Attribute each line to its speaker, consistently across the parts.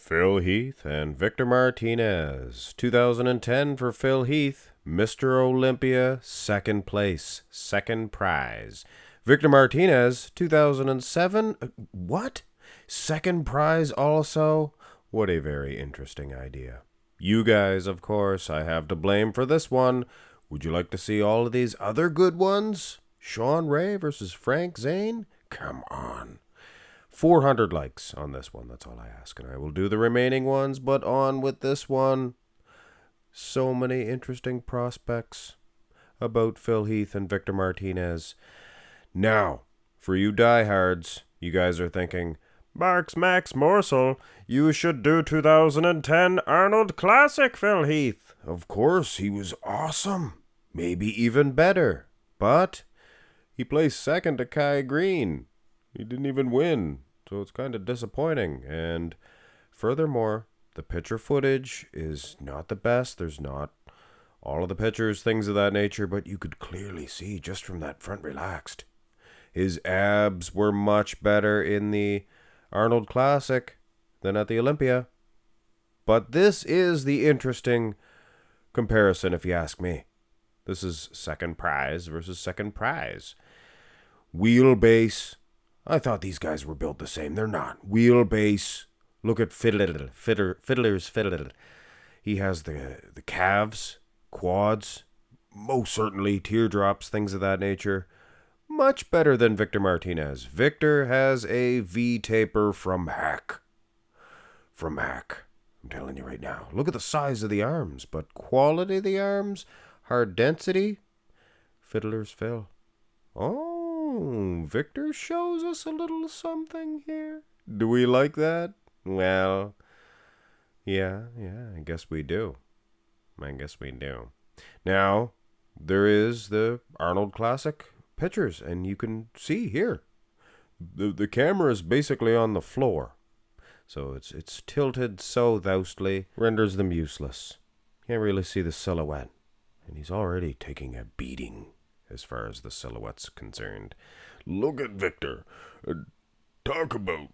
Speaker 1: Phil Heath and Victor Martinez. 2010 for Phil Heath, Mr. Olympia, second place, second prize. Victor Martinez, 2007, what? Second prize also? What a very interesting idea. You guys, of course, I have to blame for this one. Would you like to see all of these other good ones? Sean Ray versus Frank Zane? Come on. 400 likes on this one, that's all I ask, and I will do the remaining ones, but on with this one. So many interesting prospects about Phil Heath and Victor Martinez. Now, for you diehards, you guys are thinking, Marks Max Morsel, you should do 2010 Arnold Classic, Phil Heath. Of course, he was awesome. Maybe even better. But he placed second to Kai Green. He didn't even win, so it's kind of disappointing. And furthermore, the picture footage is not the best. There's not all of the pictures, things of that nature, but you could clearly see just from that front relaxed. His abs were much better in the Arnold Classic than at the Olympia. But this is the interesting comparison, if you ask me. This is second prize versus second prize. Wheelbase. I thought these guys were built the same. They're not. Wheelbase. Look at Fiddler's Fiddle. He has the calves, quads, most certainly teardrops, things of that nature. Much better than Victor Martinez. Victor has a V-taper from heck. From heck. I'm telling you right now. Look at the size of the arms, but quality of the arms, hard density, Fiddler's Phil. Oh, Victor shows us a little something here. Do we like that? Well, yeah, I guess we do. Now, there is the Arnold Classic pictures, and you can see here. The camera is basically on the floor. So it's tilted so thoustly, renders them useless. Can't really see the silhouette. And he's already taking a beating as far as the silhouette's concerned. Look at Victor. Talk about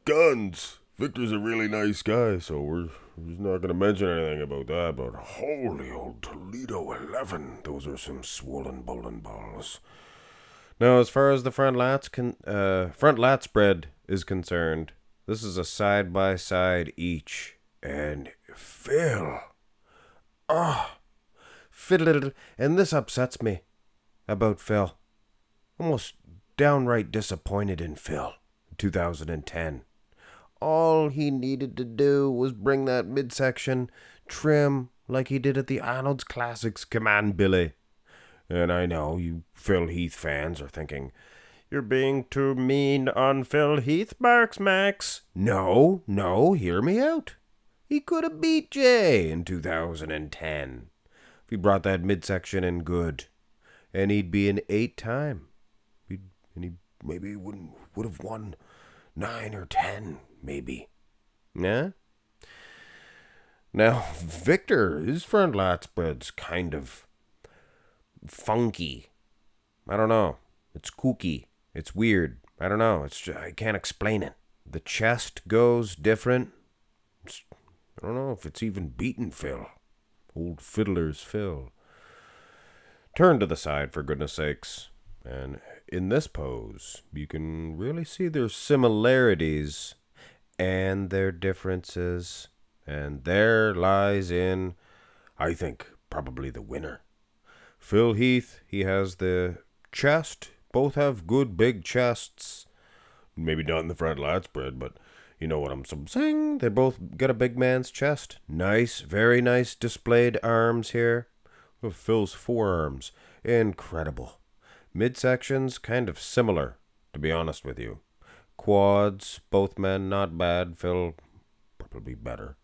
Speaker 1: guns. Victor's a really nice guy, so we're just not going to mention anything about that. But holy old Toledo 11. Those are some swollen bowling balls. Now, as far as the front lat spread is concerned, this is a side-by-side each. And Phil. Fiddle, and this upsets me about Phil. Almost downright disappointed in Phil in 2010. All he needed to do was bring that midsection trim like he did at the Arnold Classics. Come on, Billy. And I know you Phil Heath fans are thinking, you're being too mean on Phil Heath, Marks Max. No, hear me out. He could have beat Jay in 2010. If he brought that midsection in good. And he'd be an 8-time. And he maybe would have won 9 or 10, maybe. Yeah? Now, Victor, his front lat spread's kind of funky. I don't know. It's kooky. It's weird. I don't know. I can't explain it. The chest goes different. I don't know if it's even beaten Phil. Old Fiddler's Phil. Turn to the side, for goodness sakes. And in this pose, you can really see their similarities and their differences. And there lies in, I think, probably the winner. Phil Heath, he has the chest. Both have good big chests. Maybe not in the front lat spread, but you know what I'm saying? They both got a big man's chest. Nice, very nice displayed arms here. Look at Phil's forearms. Incredible. Midsections, kind of similar, to be honest with you. Quads, both men, not bad. Phil, probably better.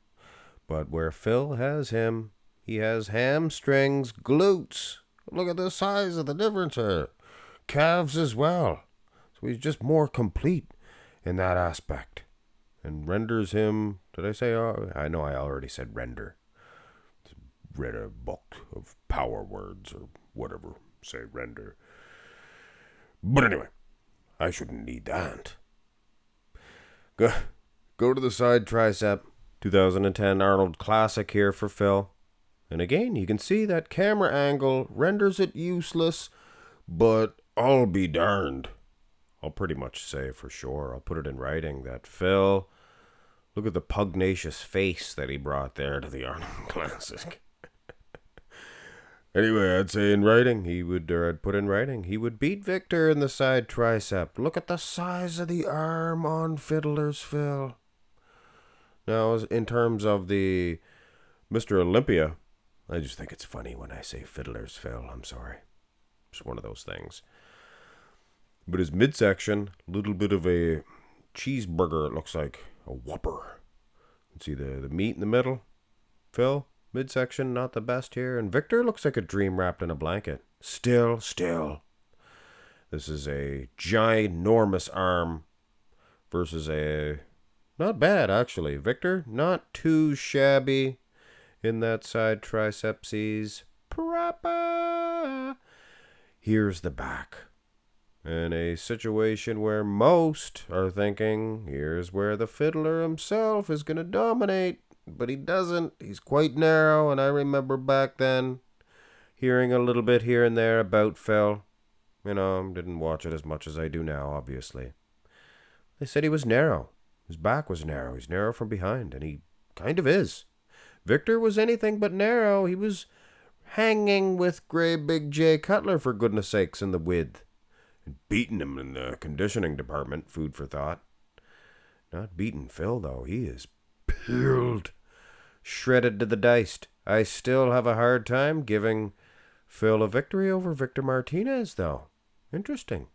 Speaker 1: But where Phil has him, he has hamstrings, glutes. Look at the size of the difference here. Calves as well. So he's just more complete in that aspect. And renders him, did I say, I know I already said render. Read a book of power words or whatever, say render. But anyway, I shouldn't need that. Go to the side tricep. 2010 Arnold Classic here for Phil. And again, you can see that camera angle renders it useless, but I'll be darned. I'll pretty much say for sure, I'll put it in writing, that Phil, look at the pugnacious face that he brought there to the Arnold Classic. Anyway, I'd say in writing, I'd put in writing, he would beat Victor in the side tricep. Look at the size of the arm on Fiddler's Phil. Now, in terms of the Mr. Olympia, I just think it's funny when I say Fiddler's Phil. I'm sorry. It's one of those things. But his midsection, little bit of a cheeseburger, it looks like a Whopper. You can see the meat in the middle. Phil, midsection, not the best here. And Victor looks like a dream wrapped in a blanket. Still. This is a ginormous arm versus a... Not bad, actually. Victor, not too shabby in that side tricepses. Proper. Here's the back. In a situation where most are thinking, here's where the fiddler himself is going to dominate. But he doesn't. He's quite narrow, and I remember back then hearing a little bit here and there about Phil. Didn't watch it as much as I do now, obviously. They said he was narrow. His back was narrow. He's narrow from behind, and he kind of is. Victor was anything but narrow. He was hanging with Grey Big J Cutler, for goodness sakes, in the width. And beating him in the conditioning department, food for thought. Not beating Phil, though. He is peeled. Shredded to the diced. I still have a hard time giving Phil a victory over Victor Martinez, though. Interesting.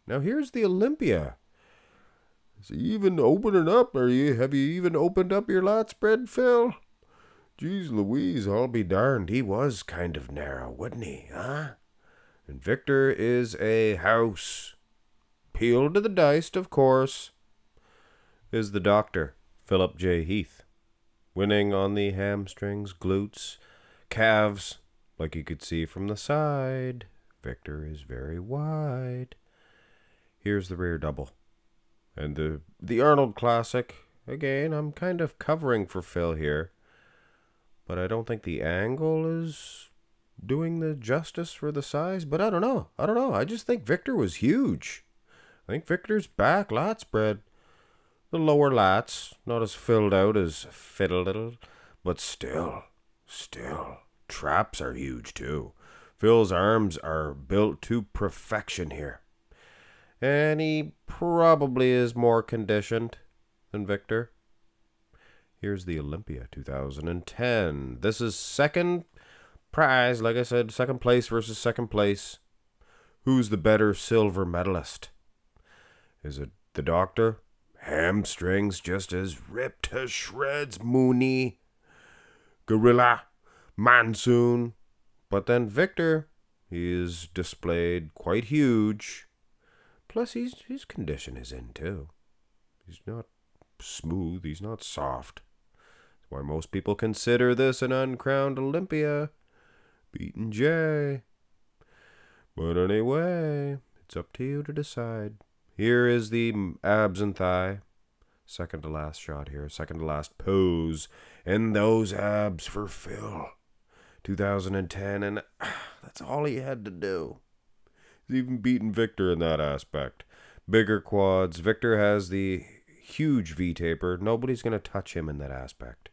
Speaker 1: Now here's the Olympia. Is he even opening up? Have you even opened up your Lat Spread, Phil? Jeez Louise, I'll be darned. He was kind of narrow, wasn't he, huh? And Victor is a house. Peeled to the diced, of course, is the doctor, Philip J. Heath. Winning on the hamstrings, glutes, calves, like you could see from the side. Victor is very wide. Here's the rear double. And the Arnold Classic, again, I'm kind of covering for Phil here. But I don't think the angle is doing the justice for the size. But I don't know. I just think Victor was huge. I think Victor's back lat spread. The lower lats, not as filled out as Fiddle, but still, traps are huge too. Phil's arms are built to perfection here. And he probably is more conditioned than Victor. Here's the Olympia 2010. This is second prize, like I said, second place versus second place. Who's the better silver medalist? Is it the doctor? Hamstrings just as ripped to shreds, Mooney. Gorilla. Monsoon. But then Victor, he is displayed quite huge. Plus, his condition is in, too. He's not smooth. He's not soft. That's why most people consider this an uncrowned Olympia. Beaten Jay. But anyway, it's up to you to decide. Here is the abs and thigh. Second to last shot here. Second to last pose. And those abs for Phil. 2010, and that's all he had to do. He's even beaten Victor in that aspect. Bigger quads. Victor has the huge V-taper. Nobody's going to touch him in that aspect.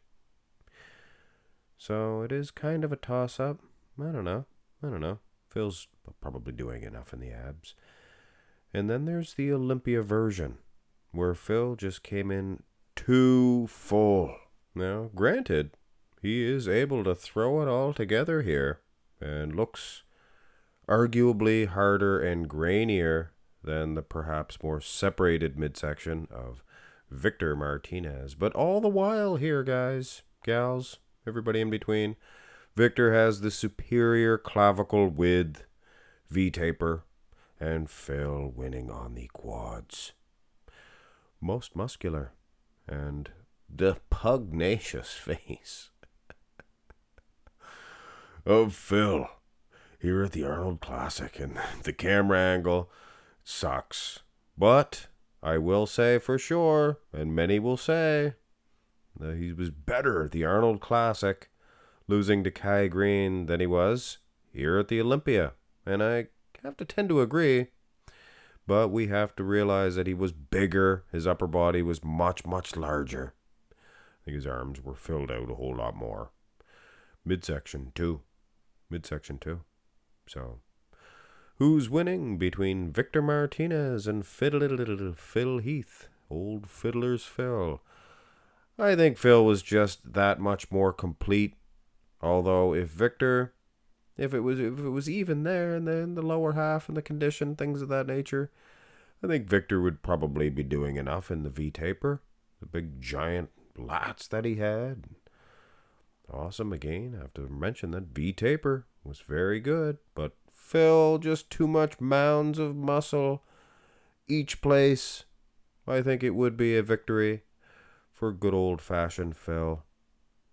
Speaker 1: So it is kind of a toss-up. I don't know. Phil's probably doing enough in the abs. And then there's the Olympia version, where Phil just came in too full. Now, granted, he is able to throw it all together here, and looks arguably harder and grainier than the perhaps more separated midsection of Victor Martinez. But all the while here, guys, gals, everybody in between, Victor has the superior clavicle width, V-taper, and Phil winning on the quads. Most muscular, and the pugnacious face of Phil here at the Arnold Classic. And the camera angle sucks, but I will say for sure, and many will say, that he was better at the Arnold Classic, losing to Kai Green, than he was here at the Olympia. And I have to tend to agree. But we have to realize that he was bigger. His upper body was much, much larger. I think his arms were filled out a whole lot more. Midsection too. So, who's winning between Victor Martinez and Phil Heath? Old Fiddler's Phil. I think Phil was just that much more complete. Although if it was even there in the lower half and the condition, things of that nature, I think Victor would probably be doing enough in the V-taper. The big giant lats that he had. Awesome again. I have to mention that V-taper was very good. But Phil, just too much mounds of muscle each place. I think it would be a victory for good old-fashioned Phil.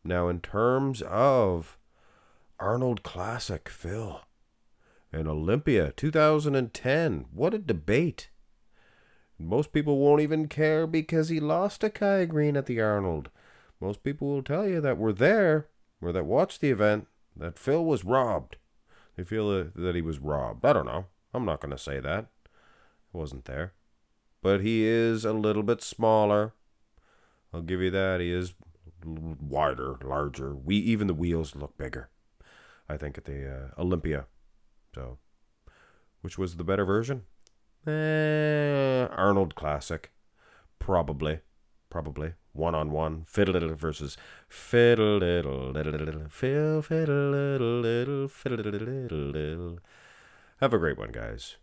Speaker 1: Now, in terms of Arnold Classic Phil and Olympia 2010, what a debate. Most people won't even care because he lost to Kai Green at the Arnold. Most people will tell you that were there, or that watched the event, that Phil was robbed. They feel that he was robbed. I don't know. I'm not going to say that. I wasn't there. But he is a little bit smaller. I'll give you that. He is wider, larger. Even the wheels look bigger, I think, at the Olympia. So, which was the better version? Arnold Classic. Probably. One-on-one. Fiddle-diddle versus fiddle-diddle. Phil, fiddle-diddle, fiddle-diddle. Have a great one, guys.